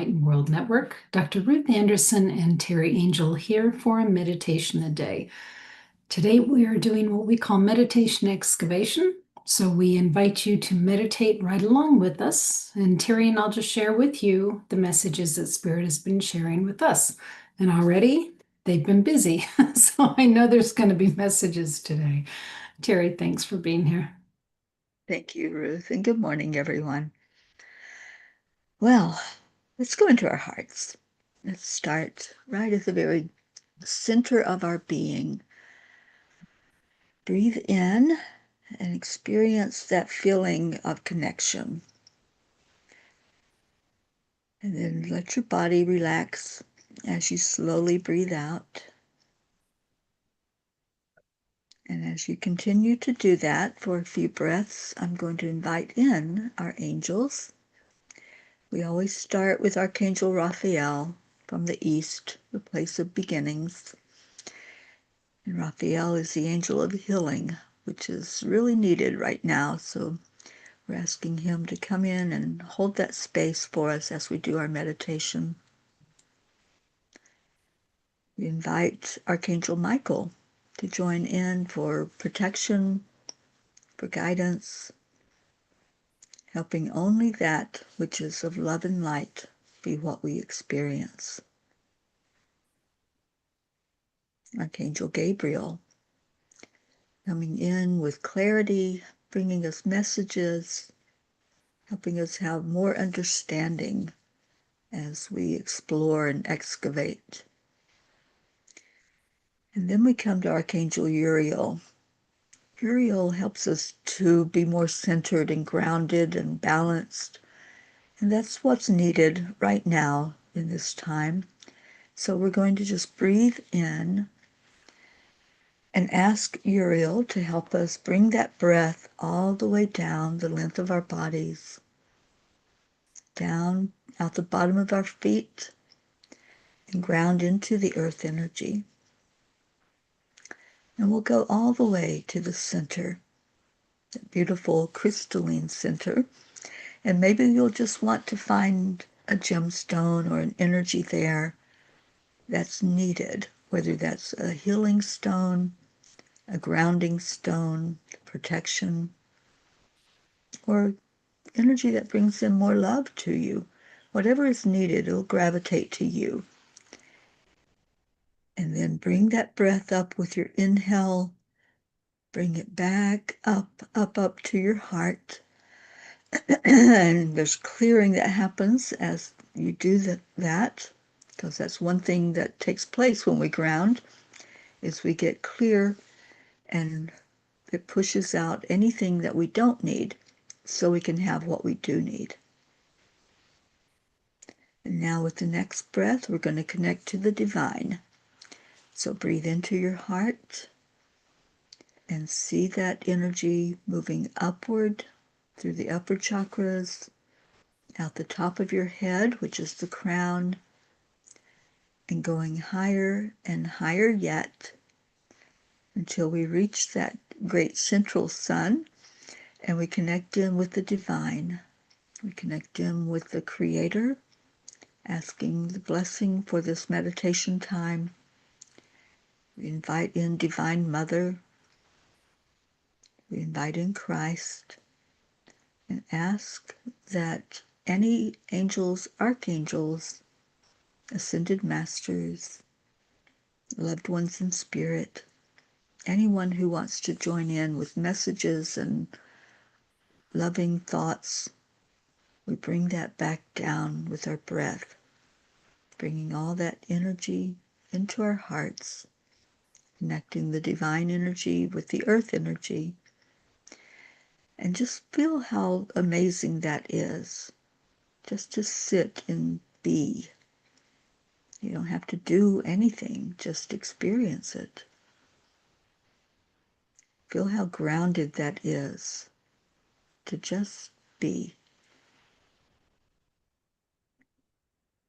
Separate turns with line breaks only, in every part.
Enlightened World Network. Dr. Ruth Anderson and Teri Angel here for a meditation a day. Today we are doing what we call meditation excavation. So we invite you to meditate right along with us. And Teri and I'll just share with you the messages that Spirit has been sharing with us. And already they've been busy. So I know there's going to be messages today. Teri, thanks for being here.
Thank you, Ruth, and good morning, everyone. Well, let's go into our hearts. Let's start right at the very center of our being. Breathe in and experience that feeling of connection. And then let your body relax as you slowly breathe out. And as you continue to do that for a few breaths, I'm going to invite in our angels. We always start with Archangel Raziel from the east, the place of beginnings. And Raphael is the angel of healing, which is really needed right now. So we're asking him to come in and hold that space for us as we do our meditation. We invite Archangel Michael to join in for protection, for guidance, helping only that which is of love and light be what we experience. Archangel Gabriel coming in with clarity, bringing us messages, helping us have more understanding as we explore and excavate. And then we come to Archangel Uriel. Uriel helps us to be more centered and grounded and balanced. And that's what's needed right now in this time. So we're going to just breathe in and ask Uriel to help us bring that breath all the way down the length of our bodies, down out the bottom of our feet, and ground into the earth energy. And we'll go all the way to the center, that beautiful crystalline center. And maybe you'll just want to find a gemstone or an energy there that's needed, whether that's a healing stone, a grounding stone, protection, or energy that brings in more love to you. Whatever is needed, it'll gravitate to you. And then bring that breath up with your inhale. Bring it back up, up, up to your heart. And there's clearing that happens as you do that, because that's one thing that takes place when we ground, is we get clear and it pushes out anything that we don't need so we can have what we do need. And now with the next breath, we're going to connect to the divine. So breathe into your heart and see that energy moving upward through the upper chakras, out the top of your head, which is the crown, and going higher and higher yet until we reach that great central sun and we connect in with the divine. We connect in with the Creator, asking the blessing for this meditation time. We invite in Divine Mother. We invite in Christ and ask that any angels, archangels, ascended masters, loved ones in spirit, anyone who wants to join in with messages and loving thoughts, we bring that back down with our breath, bringing all that energy into our hearts, connecting the divine energy with the earth energy, and just feel how amazing that is, just to sit and be. You don't have to do anything, just experience it. Feel how grounded that is to just be.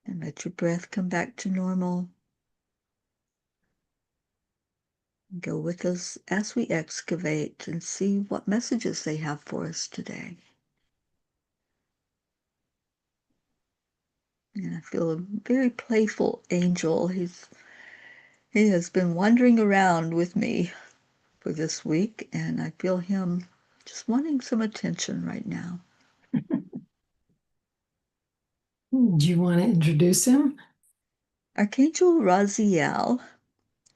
And let your breath come back to normal. Go with us as we excavate and see what messages they have for us today. And I feel a very playful angel. He has been wandering around with me for this week, and I feel him just wanting some attention right now.
Do you want to introduce him?
Archangel Raziel,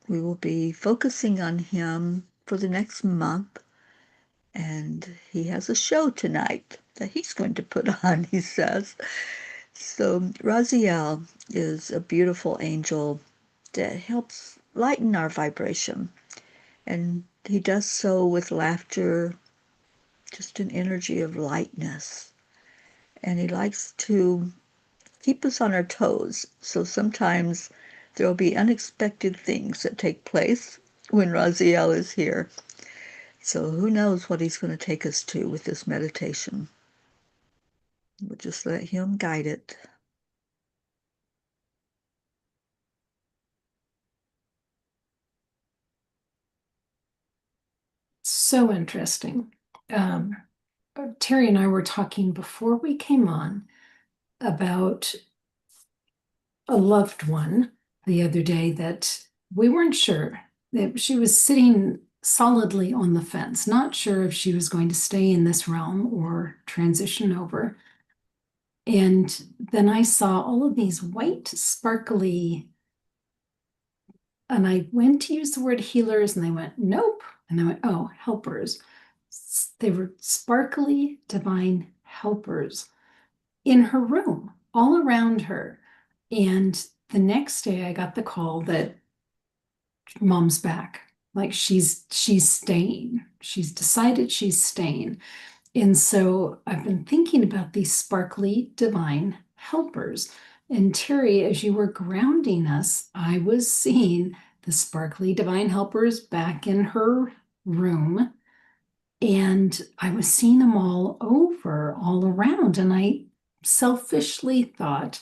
we will be focusing on him for the next month, and he has a show tonight that he's going to put on, he says. So Raziel is a beautiful angel that helps lighten our vibration, and he does so with laughter, just an energy of lightness. And he likes to keep us on our toes. So sometimes there will be unexpected things that take place when Raziel is here. So who knows what he's going to take us to with this meditation. We'll just let him guide it.
So interesting. Um, Teri and I were talking before we came on about a loved one the other day that we weren't sure that she was sitting solidly on the fence, not sure if she was going to stay in this realm or transition over. And then I saw all of these white, sparkly, and I went to use the word healers, and they went, nope. And I went, oh, helpers. They were sparkly, divine helpers in her room, all around her. And the next day I got the call that mom's back. Like she's staying. She's decided she's staying. And so I've been thinking about these sparkly divine helpers. And Teri, as you were grounding us, I was seeing the sparkly divine helpers back in her room. And I was seeing them all over, all around. And I selfishly thought,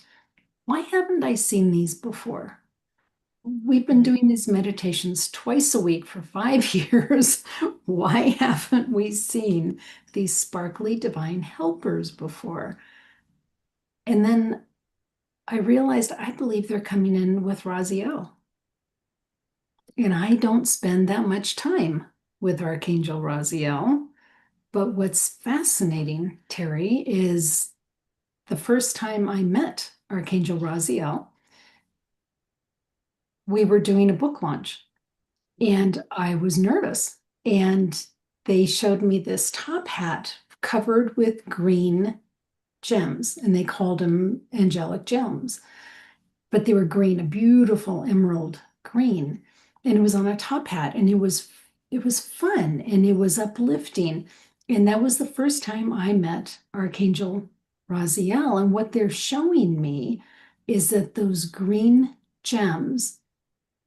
why haven't I seen these before? We've been doing these meditations twice a week for 5 years. Why haven't we seen these sparkly divine helpers before? And then I realized I believe they're coming in with Raziel. And I don't spend that much time with Archangel Raziel. But what's fascinating, Teri, is the first time I met Archangel Raziel, we were doing a book launch and I was nervous. And they showed me this top hat covered with green gems, and they called them angelic gems. But they were green, a beautiful emerald green. And it was on a top hat, and it was fun and it was uplifting. And that was the first time I met Archangel Raziel. And what they're showing me is that those green gems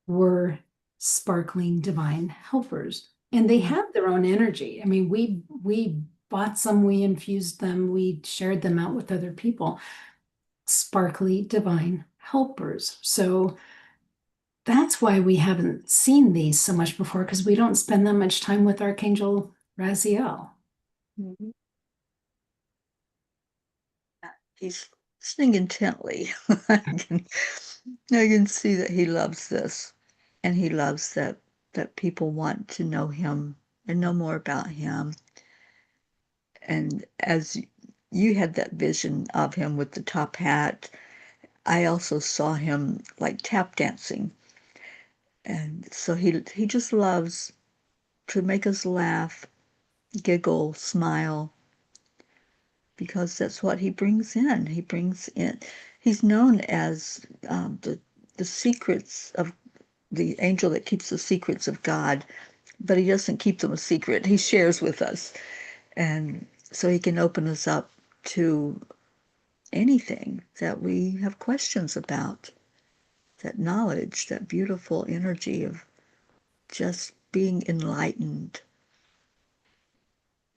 were sparkling divine helpers, and they have their own energy. I mean, we bought some, we infused them, we shared them out with other people. Sparkly divine helpers. So that's why we haven't seen these so much before, because we don't spend that much time with Archangel Raziel.
Mhm. He's listening intently. I can see that he loves this, and he loves that people want to know him and know more about him. And as you had that vision of him with the top hat, I also saw him like tap dancing. And so he just loves to make us laugh, giggle, smile, because that's what he brings in. He brings in, he's known as the secrets of the angel that keeps the secrets of God, but he doesn't keep them a secret. He shares with us. And so he can open us up to anything that we have questions about, that knowledge, that beautiful energy of just being enlightened.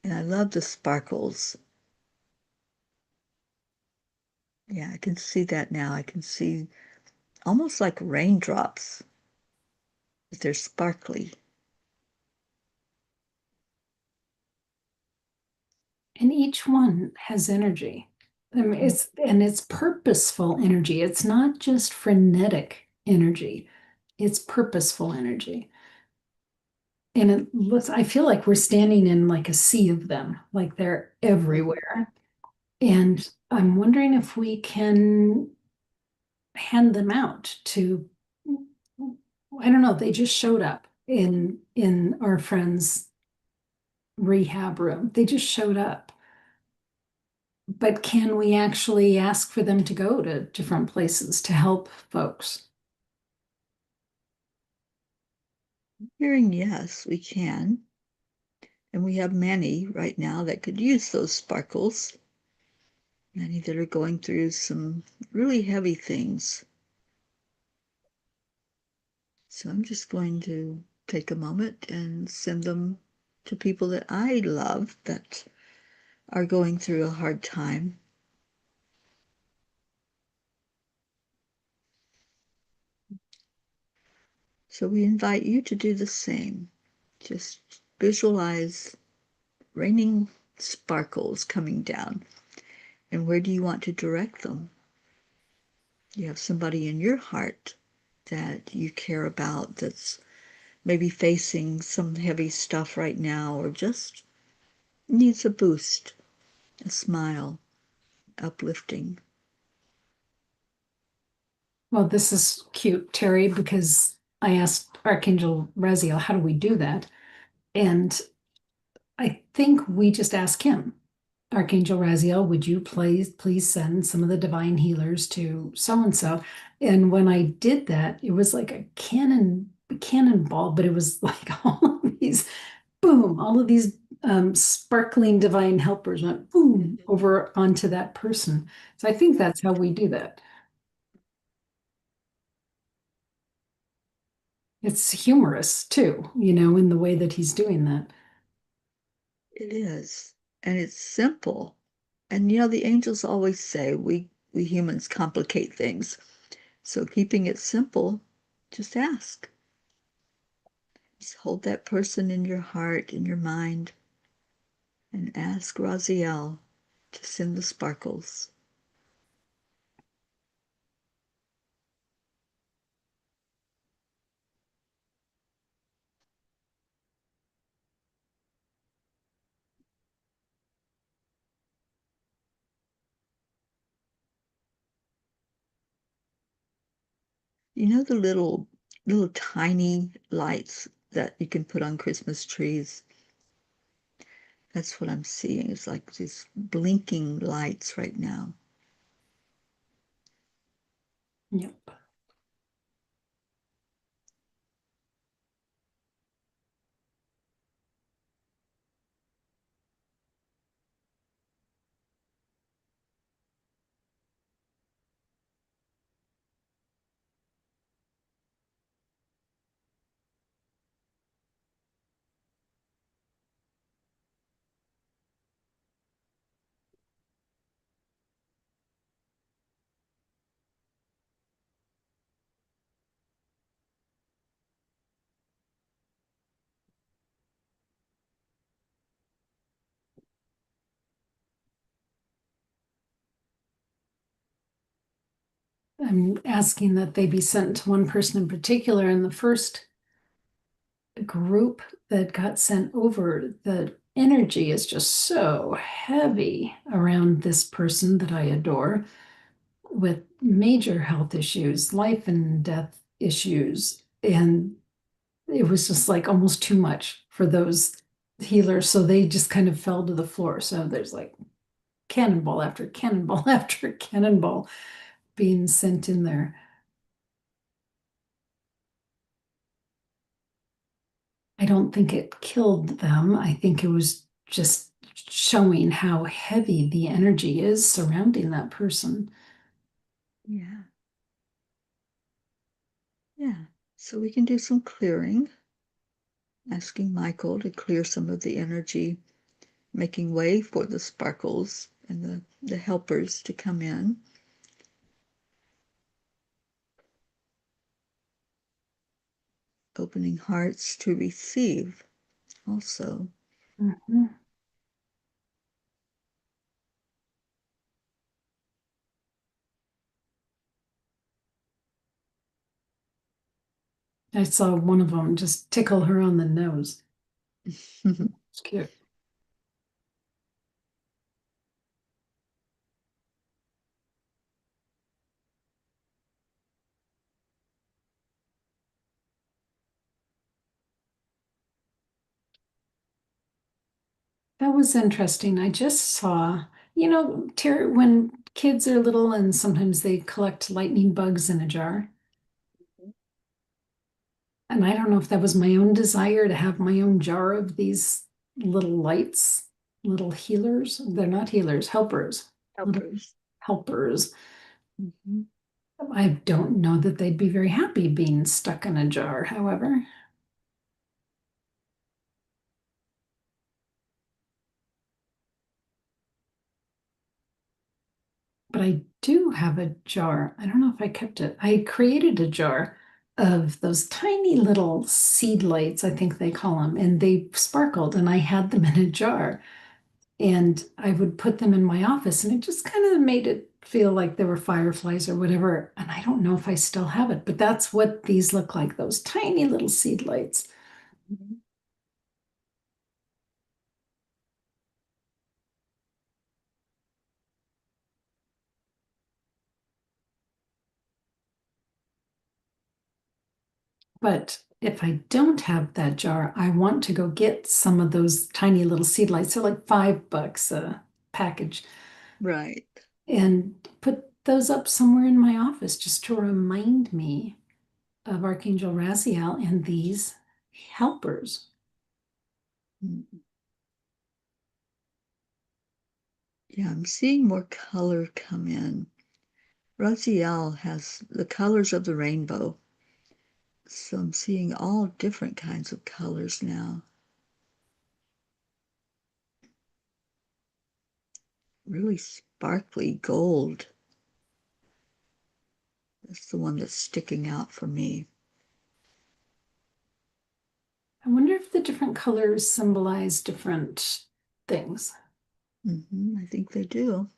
And I love the sparkles. Yeah, I can see that now. I can see almost like raindrops, but they're sparkly.
And each one has energy. I mean, it's purposeful energy. It's not just frenetic energy. It's purposeful energy. And I feel like we're standing in like a sea of them, like they're everywhere. And I'm wondering if we can hand them out to, I don't know, they just showed up in our friend's rehab room. They just showed up. But can we actually ask for them to go to different places to help folks?
Hearing yes, we can. And we have many right now that could use those sparkles. Many that are going through some really heavy things. So I'm just going to take a moment and send them to people that I love that are going through a hard time. So we invite you to do the same. Just visualize raining sparkles coming down. And where do you want to direct them? You have somebody in your heart that you care about that's maybe facing some heavy stuff right now or just needs a boost, a smile, uplifting.
Well, this is cute, Teri, because I asked Archangel Raziel, how do we do that? And I think we just ask him, Archangel Raziel, would you please send some of the divine healers to so and so? And when I did that, it was like a cannonball, but it was like all of these boom, all of these sparkling divine helpers went boom over onto that person. So I think that's how we do that. It's humorous too, in the way that he's doing that.
It is. And it's simple. And the angels always say we humans complicate things. So keeping it simple, just ask. Just hold that person in your heart, in your mind, and ask Raziel to send the sparkles. You know the little tiny lights that you can put on Christmas trees? That's what I'm seeing. It's like these blinking lights right now.
Yep. I'm asking that they be sent to one person in particular. And the first group that got sent over, the energy is just so heavy around this person that I adore with major health issues, life and death issues. And it was just like almost too much for those healers. So they just kind of fell to the floor. So there's like cannonball after cannonball after cannonball being sent in there. I don't think it killed them. I think it was just showing how heavy the energy is surrounding that person.
Yeah, yeah. So we can do some clearing, asking Michael to clear some of the energy, making way for the sparkles and the helpers to come in. Opening hearts to receive also.
Mhm. I saw one of them just tickle her on the nose. It's cute. That was interesting. I just saw, Terry, when kids are little and sometimes they collect lightning bugs in a jar. And I don't know if that was my own desire to have my own jar of these little lights, little healers. They're not healers, helpers, little
Helpers.
helpers.
Mhm.
I don't know that they'd be very happy being stuck in a jar, however. But I do have a jar. I don't know if I kept it. I created a jar of those tiny little seed lights, I think they call them, and they sparkled, and I had them in a jar. And I would put them in my office, and it just kind of made it feel like there were fireflies or whatever. And I don't know if I still have it, but that's what these look like, those tiny little seed lights.
Mhm.
But if I don't have that jar, I want to go get some of those tiny little seed lights. They're like $5 a package
Right.
and put those up somewhere in my office just to remind me of Archangel Raziel and these helpers.
Mhm. Yeah, I'm seeing more color come in. Raziel has the colors of the rainbow. So I'm seeing all different kinds of colors now. Really sparkly gold. That's the one that's sticking out for me.
I wonder if the different colors symbolize different things.
I think they do.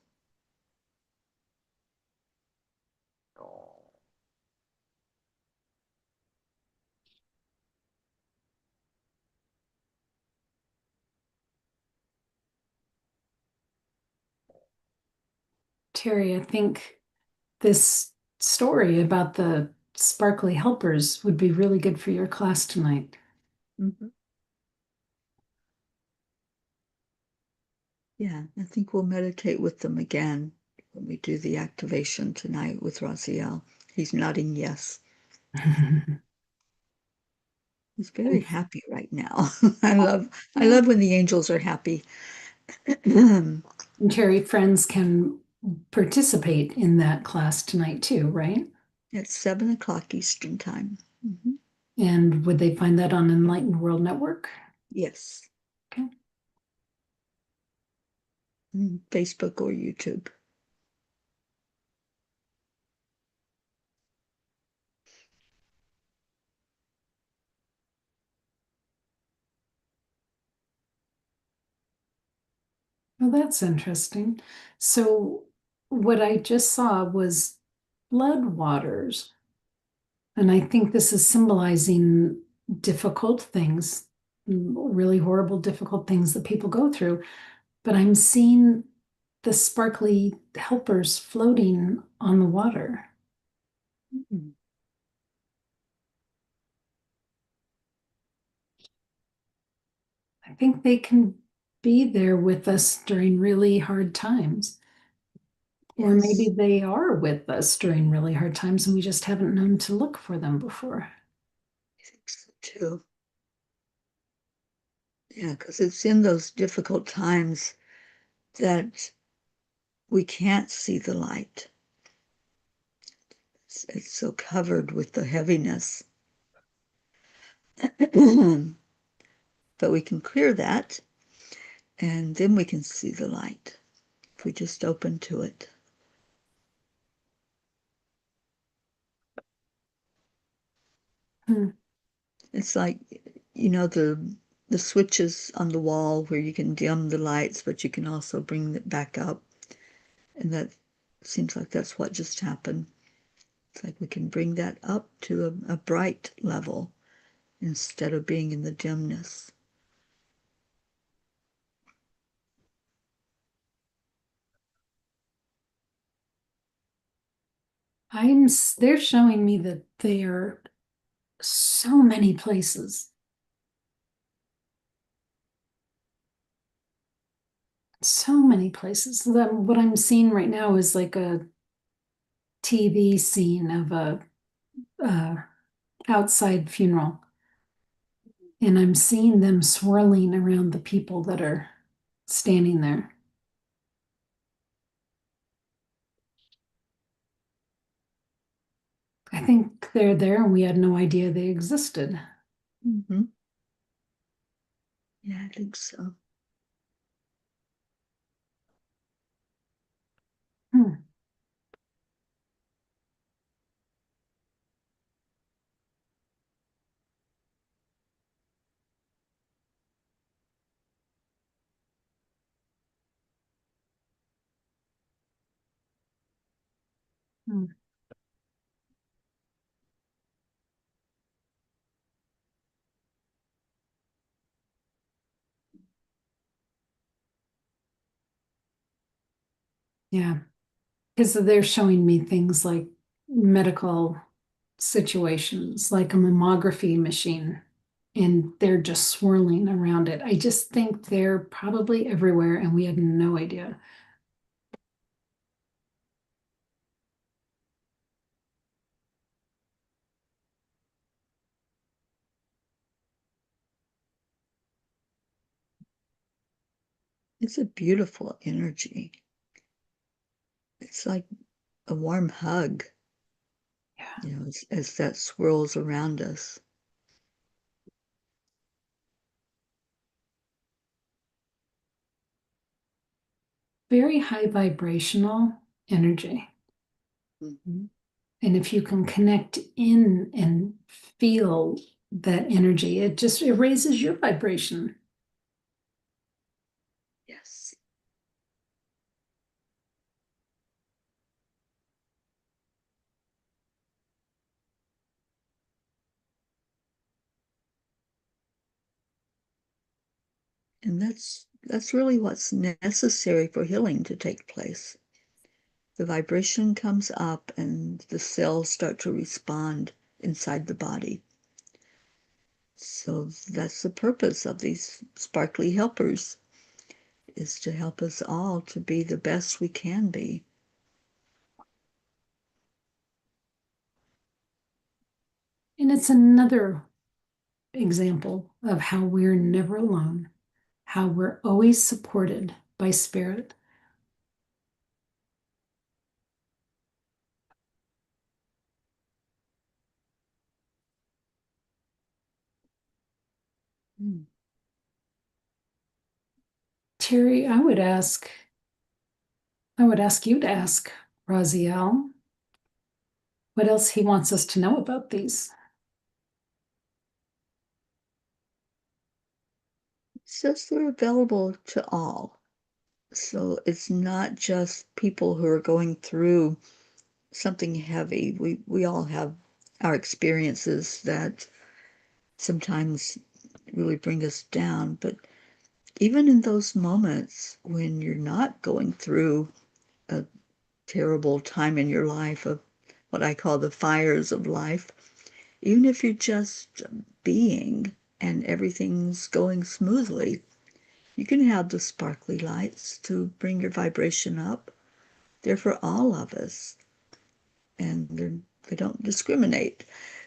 Teri, I think this story about the sparkly helpers would be really good for your class tonight.
Mhm. Yeah, I think we'll meditate with them again when we do the activation tonight with Raziel. He's nodding yes. He's very
And
happy right now. I love when the angels are happy.
Teri, friends can participate in that class tonight too, right?
It's 7 o'clock Eastern time.
And would they find that on Enlightened World Network?
Yes.
Okay.
Facebook or YouTube.
Well, that's interesting. So, what I just saw was flood waters. And I think this is symbolizing difficult things, really horrible, difficult things that people go through. But I'm seeing the sparkly helpers floating on the water.
Mhm.
I think they can be there with us during really hard times. Or maybe
Yes,
they are with us during really hard times and we just haven't known to look for them before.
I think so too. Yeah, because it's in those difficult times that we can't see the light. It's so covered with the heaviness. But we can clear that, and then we can see the light if we just open to it.
Hmm.
It's like, the switches on the wall where you can dim the lights, but you can also bring it back up. And that seems like that's what just happened. It's like we can bring that up to a bright level instead of being in the dimness.
They're showing me that they are so many places. So many places. What I'm seeing right now is like a TV scene of a uh, outside funeral, and I'm seeing them swirling around the people that are standing there. I think they're there and we had no idea they existed.
Mm-hmm. Yeah, I think so.
Hmm. Hmm. Yeah, because they're showing me things like medical situations, like a mammography machine, and they're just swirling around it. I just think they're probably everywhere and we had no idea.
It's a beautiful energy. It's like a warm hug,
Yeah.
as that swirls around us.
Very high vibrational energy.
Mm-hmm.
And if you can connect in and feel that energy, it raises your vibration.
Yes. And that's really what's necessary for healing to take place. The vibration comes up and the cells start to respond inside the body. So that's the purpose of these sparkly helpers, is to help us all to be the best we can be.
And it's another example of how we're never alone, how we're always supported by spirit.
Mm.
Teri, I would ask you to ask Raziel what else he wants us to know about these.
It says they're available to all. So it's not just people who are going through something heavy. We all have our experiences that sometimes really bring us down, but even in those moments when you're not going through a terrible time in your life of what I call the fires of life, even if you're just being and everything's going smoothly, you can have the sparkly lights to bring your vibration up. They're for all of us, and they don't discriminate.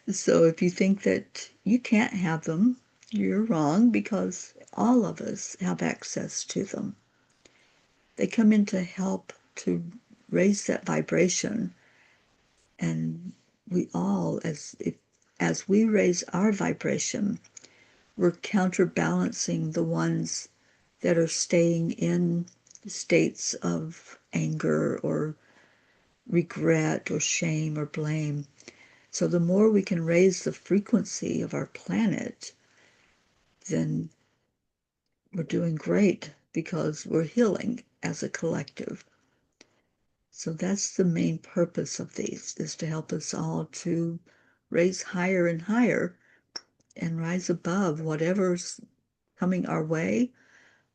So if you think that you can't have them, you're wrong, because all of us have access to them. They come in to help to raise that vibration, and we all, as we raise our vibration, we're counterbalancing the ones that are staying in states of anger or regret or shame or blame. So the more we can raise the frequency of our planet, then we're doing great, because we're healing as a collective. So that's the main purpose of these, is to help us all to raise higher and higher and rise above whatever's coming our way,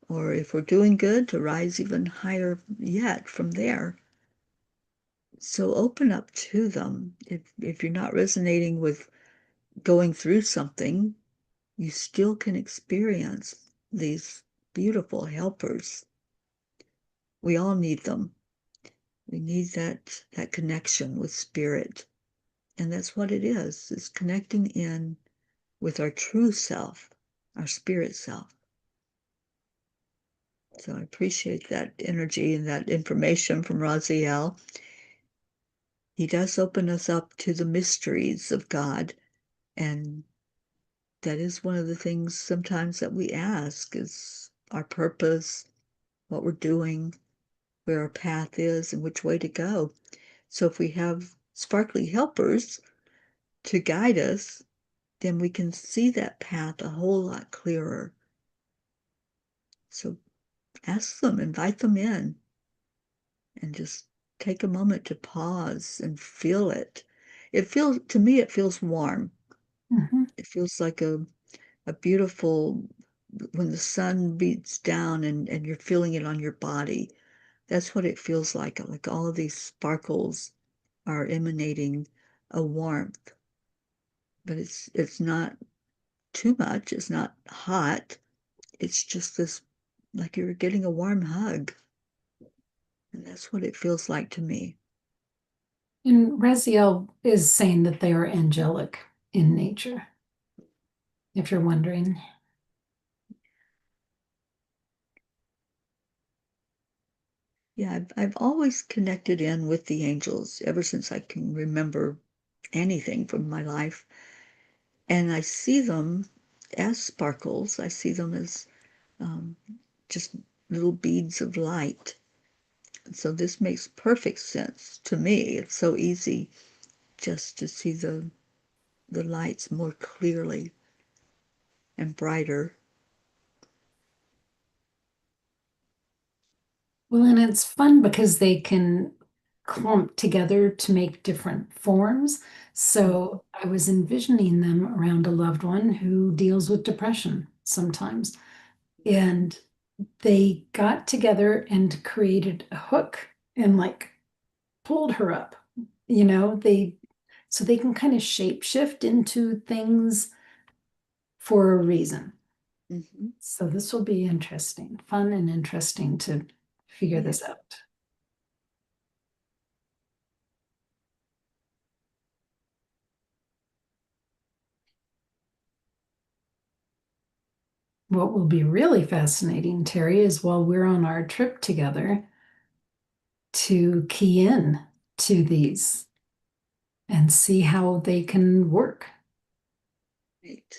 or if we're doing good, to rise even higher yet from there. So open up to them. If you're not resonating with going through something, you still can experience these beautiful helpers. We all need them. We need that connection with spirit. And that's what it is connecting in with our true self, our spirit self. So I appreciate that energy and that information from Raziel. He does open us up to the mysteries of God. And that is one of the things sometimes that we ask, is our purpose, what we're doing, where our path is, and which way to go. So if we have sparkly helpers to guide us, then we can see that path a whole lot clearer. So ask them, invite them in, and just take a moment to pause and feel it. To me, it feels warm.
Mhm.
It feels like a beautiful, when the sun beats down and you're feeling it on your body. That's what it feels like all of these sparkles are emanating a warmth. But it's not too much, it's not hot. It's just this, like you're getting a warm hug. And that's what it feels like to me.
And Raziel is saying that they are angelic in nature, if you're wondering.
Yeah, I've always connected in with the angels ever since I can remember anything from my life. And I see them as sparkles. I see them as um, just little beads of light. So this makes perfect sense to me. It's so easy just to see the lights more clearly and brighter.
Well, and it's fun because they can clump together to make different forms.
Mhm.
So I was envisioning them around a loved one who deals with depression sometimes. And they got together and created a hook and like pulled her up. So they can kind of shape shift into things for a reason.
Mhm.
So this will be interesting, fun and interesting to figure
Yeah.
this out. What will be really fascinating, Teri, is while we're on our trip together to key in to these and see how they can work.
Right.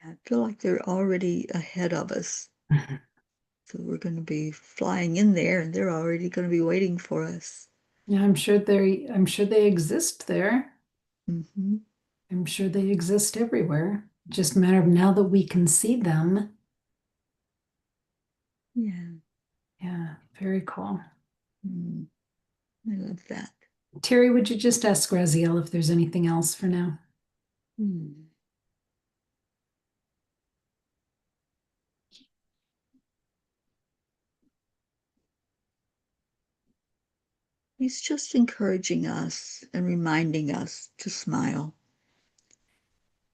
I feel like they're already ahead of us. So we're going to be flying in there and they're already going to be waiting for us.
Yeah, I'm sure they exist there.
Hmm.
I'm sure they exist everywhere. Just a matter of now that we can see them.
Yeah.
Yeah, very cool.
Mm, I love that.
Teri, would you just ask Raziel if there's anything else for now?
Mm. He's just encouraging us and reminding us to smile.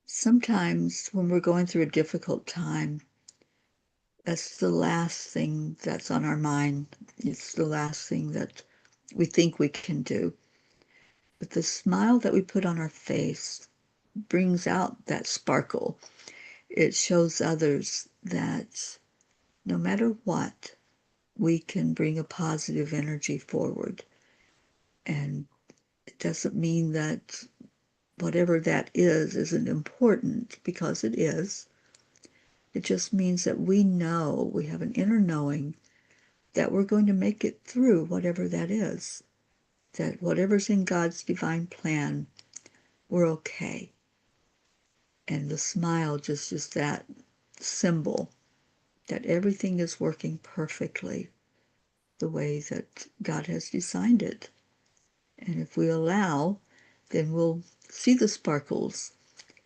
Sometimes when we're going through a difficult time, that's the last thing that's on our mind. It's the last thing that we think we can do. But the smile that we put on our face brings out that sparkle. It shows others that no matter what, we can bring a positive energy forward. And it doesn't mean that whatever that is isn't important, because it is. It just means that we know, we have an inner knowing that we're going to make it through whatever that is, that whatever's in God's divine plan, we're okay. And the smile just is that symbol that everything is working perfectly the way that God has designed it. And if we allow, then we'll see the sparkles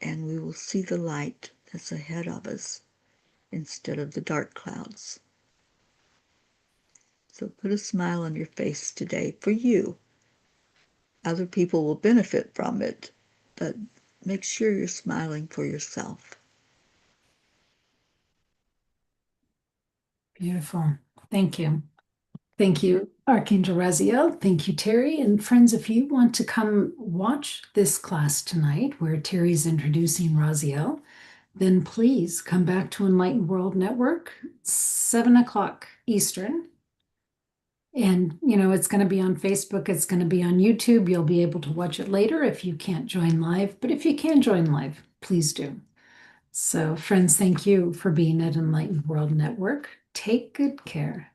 and we will see the light that's ahead of us instead of the dark clouds. So put a smile on your face today for you. Other people will benefit from it, but make sure you're smiling for yourself.
Beautiful. Thank you. Thank you, Archangel Raziel. Thank you, Teri. And friends, if you want to come watch this class tonight where Teri's introducing Raziel, then please come back to Enlightened World Network, 7 o'clock Eastern. And, it's going to be on Facebook. It's going to be on YouTube. You'll be able to watch it later if you can't join live. But if you can join live, please do. So, friends, thank you for being at Enlightened World Network. Take good care.